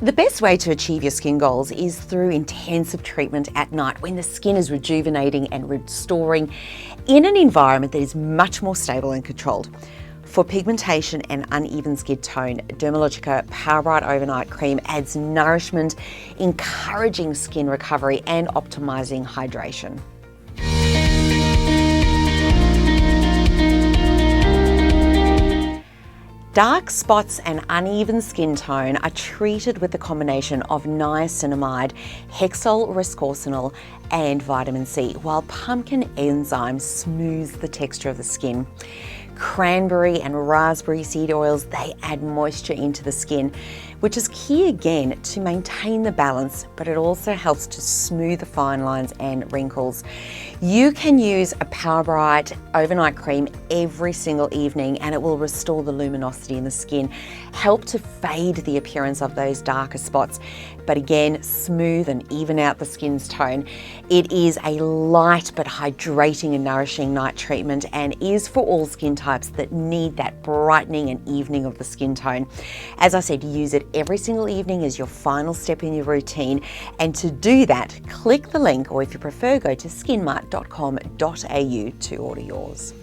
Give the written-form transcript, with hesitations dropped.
The best way to achieve your skin goals is through intensive treatment at night when the skin is rejuvenating and restoring in an environment that is much more stable and controlled. For pigmentation and uneven skin tone, Dermalogica Powerbright Overnight Cream adds nourishment, encouraging skin recovery and optimising hydration. Dark spots and uneven skin tone are treated with a combination of niacinamide, hexyl riscorcenol and vitamin C, while pumpkin enzyme smooths the texture of the skin. Cranberry and raspberry seed oils, they add moisture into the skin, which is key again to maintain the balance, but it also helps to smooth the fine lines and wrinkles. You can use a Powerbright Overnight Cream every single evening and it will restore the luminosity in the skin, help to fade the appearance of those darker spots, but again, smooth and even out the skin's tone. It is a light but hydrating and nourishing night treatment and is for all skin types that need that brightening and evening of the skin tone. As I said, use it every single evening as your final step in your routine. And to do that, click the link, or if you prefer, go to skinmart.com.au to order yours.